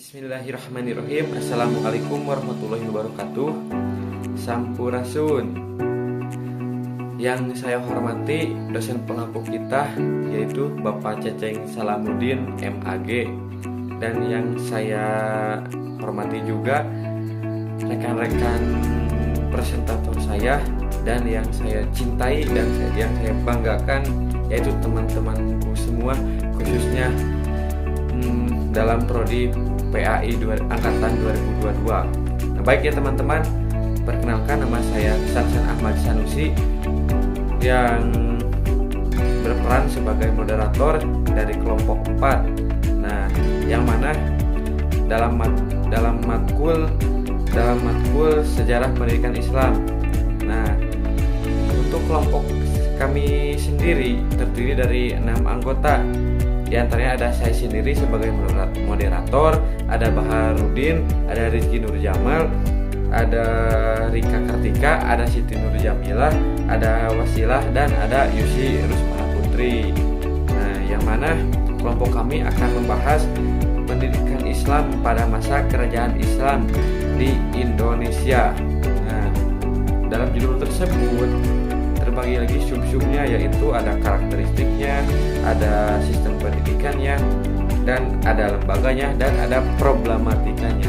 Bismillahirrahmanirrahim. Assalamualaikum warahmatullahi wabarakatuh. Sampurasun. Yang saya hormati dosen pengampu kita yaitu Bapak Ceceng Salamuddin MAG, dan yang saya hormati juga rekan-rekan presentator saya dan yang saya cintai dan yang saya banggakan yaitu teman-temanku semua, khususnya dalam prodi PAI angkatan 2022. Nah, baik ya teman-teman, perkenalkan nama saya Sansan Ahmad Sanusi yang berperan sebagai moderator dari kelompok 4. Nah, yang mana dalam matkul sejarah pendidikan Islam. Nah, untuk kelompok kami sendiri terdiri dari 6 anggota. Di antaranya ada saya sendiri sebagai moderator, ada Baharudin, ada Rizky Nurjamal, ada Rika Kartika, ada Siti Nurjamilah, ada Wasilah, dan ada Yusi Rusmana Putri. Nah, yang mana kelompok kami akan membahas pendidikan Islam pada masa kerajaan Islam di Indonesia. Nah, dalam judul tersebut terbagi lagi sub-subnya, yaitu ada karakteristiknya, ada sistem pendidikannya, dan ada lembaganya, dan ada problematikanya.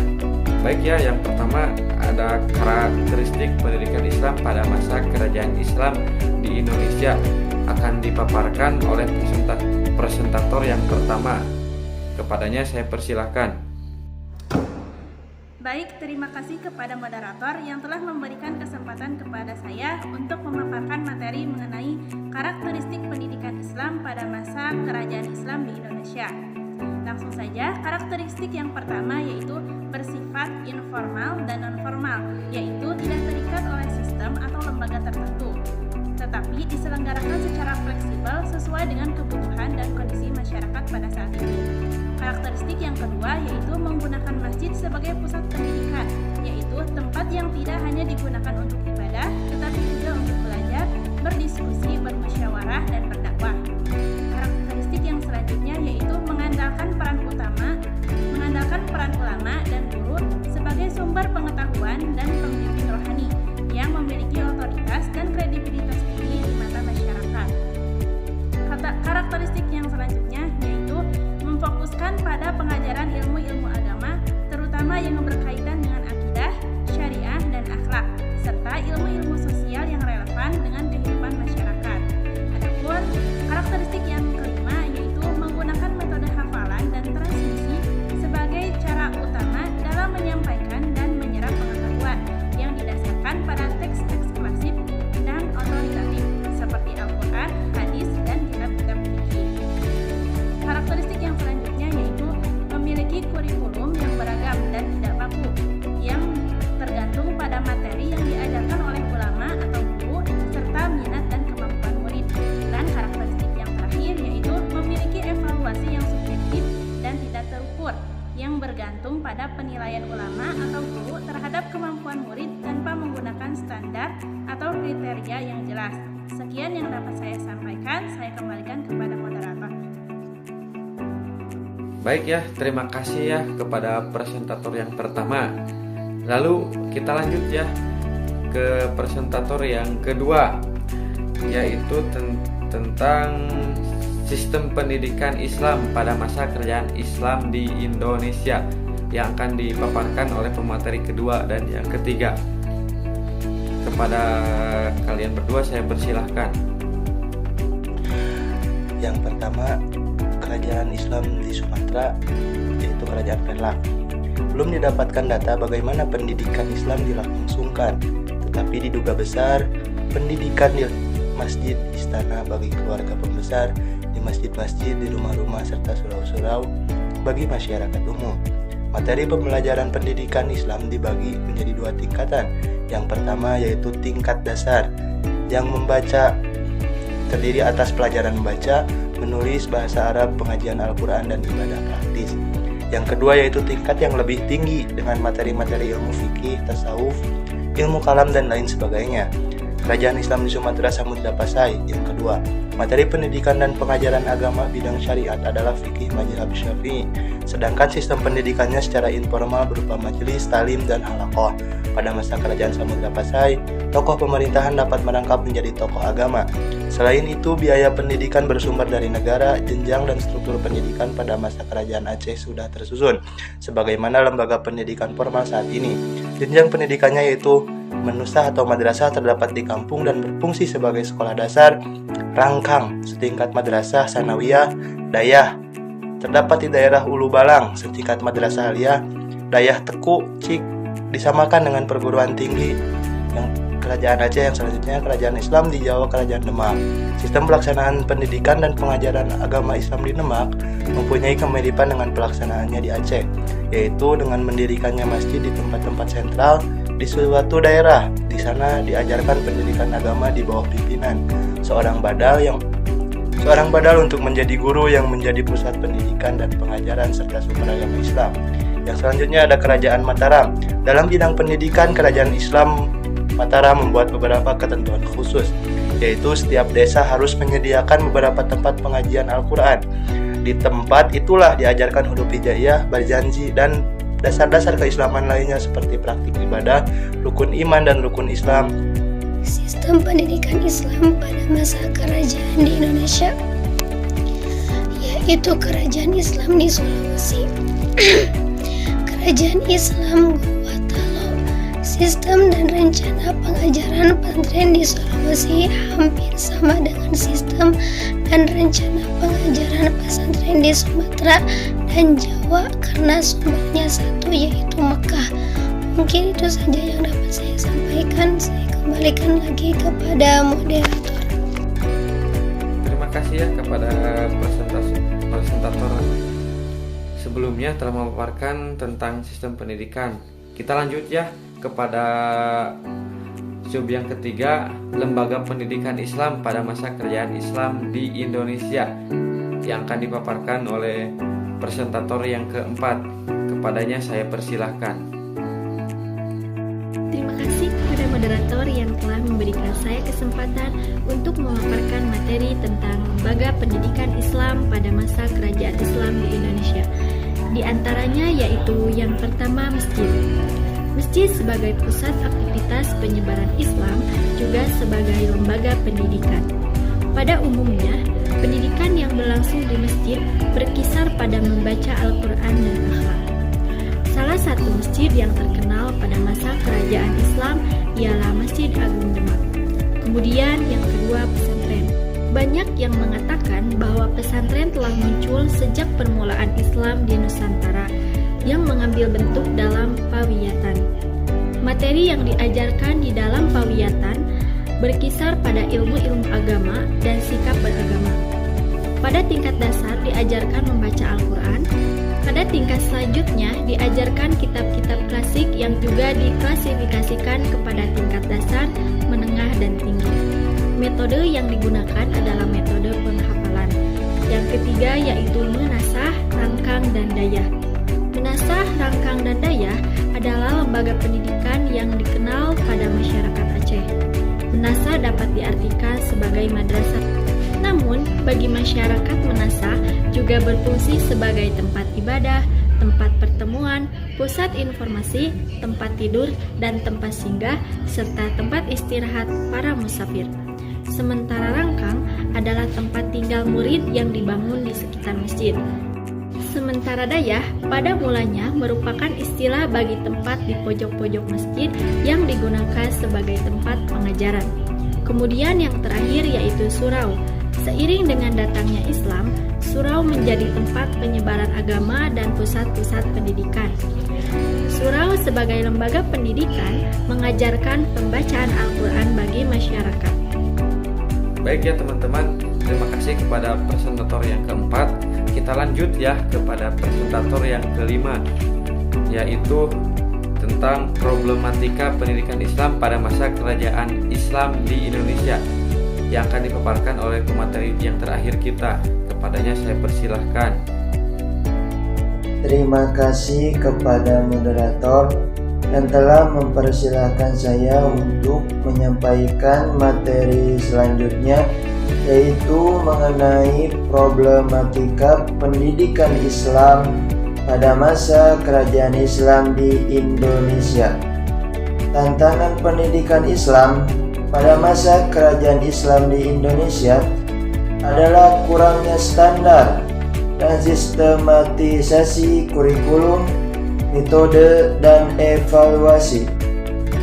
Baik ya, yang pertama ada karakteristik pendidikan Islam pada masa kerajaan Islam di Indonesia, akan dipaparkan oleh presentator yang pertama. Kepadanya saya persilakan. Baik, terima kasih kepada moderator yang telah memberikan kesempatan kepada saya untuk memaparkan materi mengenai karakteristik pendidikan Islam pada masa kerajaan Islam di Indonesia. Langsung saja, karakteristik yang pertama yaitu bersifat informal dan non-formal, yaitu tidak terikat oleh sistem atau lembaga tertentu, tetapi diselenggarakan secara fleksibel sesuai dengan kebutuhan dan kondisi masyarakat pada saat itu. Karakteristik yang kedua yaitu menggunakan masjid sebagai pusat pendidikan, yaitu tempat yang tidak hanya digunakan untuk ibadah, tetapi juga untuk belajar, berdiskusi, bermusyawarah, dan berdakwah. Karakteristik yang selanjutnya yaitu mengandalkan peran ulama dan guru sebagai sumber pengetahuan dan pembimbing rohani yang memiliki otoritas dan kredibilitas tinggi di mata masyarakat. Karakteristik yang selanjutnya yaitu memfokuskan pada pengajaran ilmu-ilmu agama, terutama yang berkaitan dengan akidah, syariah, dan akhlak, serta ilmu-ilmu sosial yang relevan dengan kehidupan masyarakat. Adapun karakteristik yang kelima yaitu menggunakan metode hafalan dan transmisi sebagai cara utama dalam menyampaikan dan menyerap pengetahuan yang didasarkan pada teks-teks klasik dan otoritatif seperti Al-Quran, hadis, dan kitab-kitab fikih. Karakteristik yang selanjutnya yaitu memiliki kurikulum yang beragam dan tidak baku, yang tergantung pada materi yang diajarkan oleh ulama atau guru, serta minat dan kemampuan murid. Dan karakteristik yang terakhir yaitu memiliki evaluasi yang subjektif dan tidak terukur, yang bergantung pada penilaian ulama atau guru terhadap kemampuan murid tanpa menggunakan standar atau kriteria yang jelas. Sekian yang dapat saya sampaikan, saya kembalikan kepada moderator. Baik ya, terima kasih ya kepada presentator yang pertama. Lalu kita lanjut ya ke presentator yang kedua, yaitu tentang sistem pendidikan Islam pada masa kerajaan Islam di Indonesia, yang akan dipaparkan oleh pemateri kedua dan yang ketiga. Kepada kalian berdua saya persilahkan. Yang pertama, kerajaan Islam di Sumatera, yaitu Kerajaan Perlak. Belum didapatkan data bagaimana pendidikan Islam dilangsungkan, tetapi diduga besar pendidikan di masjid, istana bagi keluarga pembesar, di masjid-masjid, di rumah-rumah, serta surau-surau bagi masyarakat umum. Materi pembelajaran pendidikan Islam dibagi menjadi 2 tingkatan. Yang pertama yaitu tingkat dasar, yang membaca terdiri atas pelajaran membaca, menulis, bahasa Arab, pengajian Al-Quran, dan ibadah praktis. Yang kedua yaitu tingkat yang lebih tinggi dengan materi-materi ilmu fikih, tasawuf, ilmu kalam, dan lain sebagainya. Kerajaan Islam di Sumatera Samudra Pasai. Yang kedua, materi pendidikan dan pengajaran agama bidang syariat adalah fikih mazhab Syafi'i. Sedangkan sistem pendidikannya secara informal berupa majelis, talim, dan halaqah. Pada masa Kerajaan Samudra Pasai, tokoh pemerintahan dapat merangkap menjadi tokoh agama. Selain itu, biaya pendidikan bersumber dari negara, jenjang dan struktur pendidikan pada masa Kerajaan Aceh sudah tersusun, sebagaimana lembaga pendidikan formal saat ini. Jenjang pendidikannya yaitu menusah atau madrasah terdapat di kampung dan berfungsi sebagai sekolah dasar, rangkang, setingkat madrasah sanawiyah, dayah. Terdapat di daerah Ulu Balang, setingkat madrasah aliyah, dayah Teku, Cik, disamakan dengan perguruan tinggi yang Kerajaan Aceh. Yang selanjutnya Kerajaan Islam di Jawa, Kerajaan Demak. Sistem pelaksanaan pendidikan dan pengajaran agama Islam di Demak mempunyai kemiripan dengan pelaksanaannya di Aceh, yaitu dengan mendirikannya masjid di tempat-tempat sentral di suatu daerah. Di sana diajarkan pendidikan agama di bawah pimpinan seorang badal untuk menjadi guru yang menjadi pusat pendidikan dan pengajaran serta sumber agama Islam. Yang selanjutnya ada Kerajaan Mataram. Dalam bidang pendidikan, Kerajaan Islam Mataram membuat beberapa ketentuan khusus, yaitu setiap desa harus menyediakan beberapa tempat pengajian Al-Quran. Di tempat itulah diajarkan huruf hijaiyah, berjanji, dan dasar-dasar keislaman lainnya seperti praktik ibadah, rukun iman, dan rukun Islam. Sistem pendidikan Islam pada masa kerajaan di Indonesia, yaitu Kerajaan Islam di Sulawesi, Kerajaan Islam Gorontalo. Sistem dan rencana pengajaran pesantren di Sulawesi hampir sama dengan sistem dan rencana pengajaran pesantren di Sumatera dan Jawa karena sumbernya satu, yaitu Mekah. Mungkin itu saja yang dapat saya sampaikan. Saya kembalikan lagi kepada moderator. Terima kasih ya kepada presentator sebelumnya telah memaparkan tentang sistem pendidikan. Kita lanjut ya kepada sub yang ketiga, lembaga pendidikan Islam pada masa kerajaan Islam di Indonesia, yang akan dipaparkan oleh presentator yang keempat. Kepadanya saya persilahkan. Terima kasih kepada moderator yang telah memberikan saya kesempatan untuk memaparkan materi tentang lembaga pendidikan Islam pada masa kerajaan Islam di Indonesia. Di antaranya yaitu yang pertama, masjid. Masjid sebagai pusat aktivitas penyebaran Islam juga sebagai lembaga pendidikan. Pada umumnya, pendidikan yang berlangsung di masjid berkisar pada membaca Al-Quran dan akhlak. Salah satu masjid yang terkenal pada masa kerajaan Islam ialah Masjid Agung Demak. Kemudian yang kedua, pesantren. Banyak yang mengatakan bahwa pesantren telah muncul sejak permulaan Islam di Nusantara yang mengambil bentuk dalam pawiyatan. Materi yang diajarkan di dalam pawiyatan berkisar pada ilmu-ilmu agama dan sikap beragama. Pada tingkat dasar diajarkan membaca Al-Quran. Pada tingkat selanjutnya diajarkan kitab-kitab klasik yang juga diklasifikasikan kepada tingkat dasar, menengah, dan tinggi. Metode yang digunakan adalah metode penghafalan. Yang ketiga yaitu menasah, rangkang, dan dayah. Menasah, rangkang, dan dayah adalah lembaga pendidikan yang dikenal pada masyarakat Aceh. Menasah dapat diartikan sebagai madrasah. Namun, bagi masyarakat Menasah juga berfungsi sebagai tempat ibadah, tempat pertemuan, pusat informasi, tempat tidur, dan tempat singgah, serta tempat istirahat para musafir. Sementara rangkang adalah tempat tinggal murid yang dibangun di sekitar masjid. Sementara dayah pada mulanya merupakan istilah bagi tempat di pojok-pojok masjid yang digunakan sebagai tempat pengajaran. Kemudian yang terakhir yaitu surau. Seiring dengan datangnya Islam, surau menjadi tempat penyebaran agama dan pusat-pusat pendidikan. Surau sebagai lembaga pendidikan mengajarkan pembacaan Al-Quran bagi masyarakat. Baik ya teman-teman, terima kasih kepada presentator yang keempat. Kita lanjut ya kepada presentator yang kelima, yaitu tentang problematika pendidikan Islam pada masa kerajaan Islam di Indonesia, yang akan dipaparkan oleh pemateri yang terakhir kita. Kepadanya saya persilahkan. Terima kasih kepada moderator dan telah mempersilahkan saya untuk menyampaikan materi selanjutnya, yaitu mengenai problematika pendidikan Islam pada masa kerajaan Islam di Indonesia. Tantangan pendidikan Islam pada masa kerajaan Islam di Indonesia adalah kurangnya standar dan sistematisasi kurikulum, metode, dan evaluasi.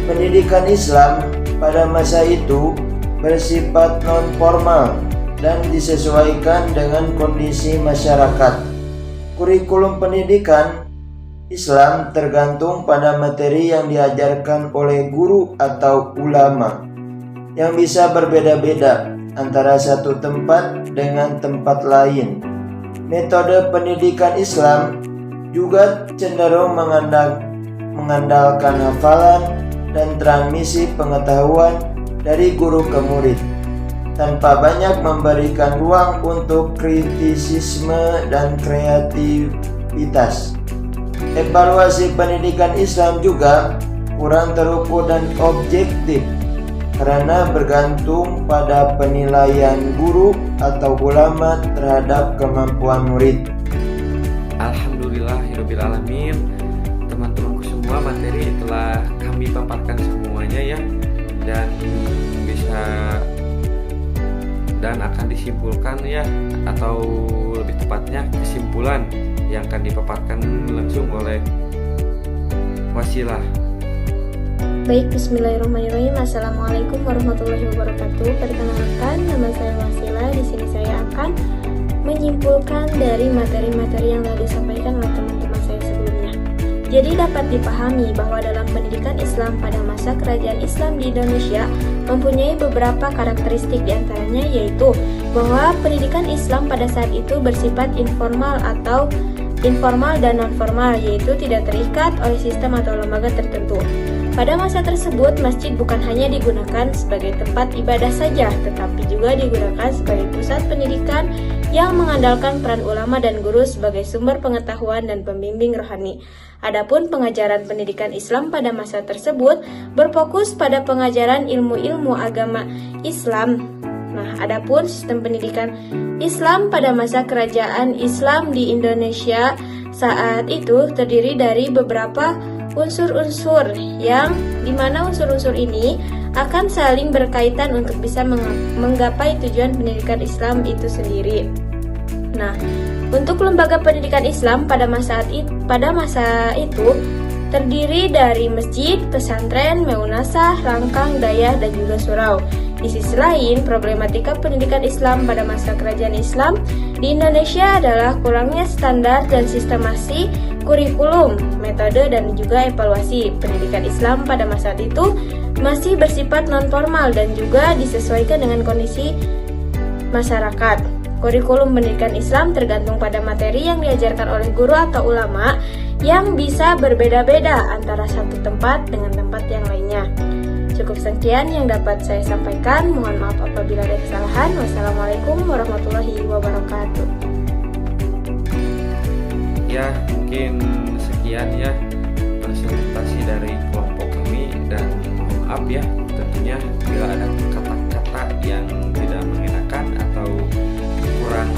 Pendidikan Islam pada masa itu bersifat non-formal dan disesuaikan dengan kondisi masyarakat. Kurikulum pendidikan Islam tergantung pada materi yang diajarkan oleh guru atau ulama, yang bisa berbeda-beda antara satu tempat dengan tempat lain. Metode pendidikan Islam juga cenderung mengandalkan hafalan dan transmisi pengetahuan dari guru ke murid, tanpa banyak memberikan ruang untuk kritisisme dan kreativitas. Evaluasi pendidikan Islam juga kurang terukur dan objektif karena bergantung pada penilaian guru atau ulama terhadap kemampuan murid. Alhamdulillahirrabbilalamin, teman-temanku semua, materi telah kami paparkan semuanya ya, dan akan disimpulkan ya, atau lebih tepatnya kesimpulan yang akan dipaparkan langsung oleh Wasilah. Baik, bismillahirrahmanirrahim. Assalamualaikum warahmatullahi wabarakatuh. Perkenalkan, nama saya Wasilah. Di sini saya akan menyimpulkan dari materi-materi yang telah disampaikan oleh teman-teman saya sebelumnya. Jadi dapat dipahami bahwa dalam pendidikan Islam pada masa kerajaan Islam di Indonesia mempunyai beberapa karakteristik, diantaranya yaitu bahwa pendidikan Islam pada saat itu bersifat informal dan non-formal, yaitu tidak terikat oleh sistem atau lembaga tertentu. Pada masa tersebut, masjid bukan hanya digunakan sebagai tempat ibadah saja, tetapi juga digunakan sebagai pusat pendidikan yang mengandalkan peran ulama dan guru sebagai sumber pengetahuan dan pembimbing rohani. Adapun pengajaran pendidikan Islam pada masa tersebut berfokus pada pengajaran ilmu-ilmu agama Islam. Nah, adapun sistem pendidikan Islam pada masa kerajaan Islam di Indonesia saat itu terdiri dari beberapa unsur-unsur yang dimana unsur-unsur ini akan saling berkaitan untuk bisa menggapai tujuan pendidikan Islam itu sendiri. Nah, untuk lembaga pendidikan Islam pada masa itu terdiri dari masjid, pesantren, meunasah, rangkang, dayah, dan juga surau. Di sisi lain, problematika pendidikan Islam pada masa kerajaan Islam di Indonesia adalah kurangnya standar dan sistemasi kurikulum, metode, dan juga evaluasi. Pendidikan Islam pada masa itu masih bersifat non-formal dan juga disesuaikan dengan kondisi masyarakat. Kurikulum pendidikan Islam tergantung pada materi yang diajarkan oleh guru atau ulama yang bisa berbeda-beda antara satu tempat dengan tempat yang lainnya. Cukup sekian yang dapat saya sampaikan. Mohon maaf apabila ada kesalahan. Wassalamualaikum warahmatullahi wabarakatuh. Ya, mungkin sekian ya presentasi dari kelompok kami, dan mohon maaf ya tentunya bila ada kata-kata yang tidak mengenakan atau kurang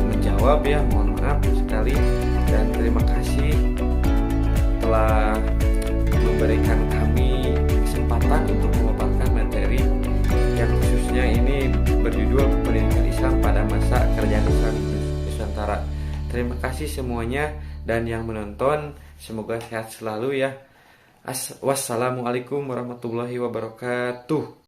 menjawab ya, mohon maaf sekali, dan terima kasih telah memberikan kami kesempatan untuk memaparkan materi yang khususnya ini berjudul Pendidikan Islam pada Masa Kerajaan Islam Nusantara. Terima kasih semuanya dan yang menonton, semoga sehat selalu ya. Wassalamualaikum warahmatullahi wabarakatuh.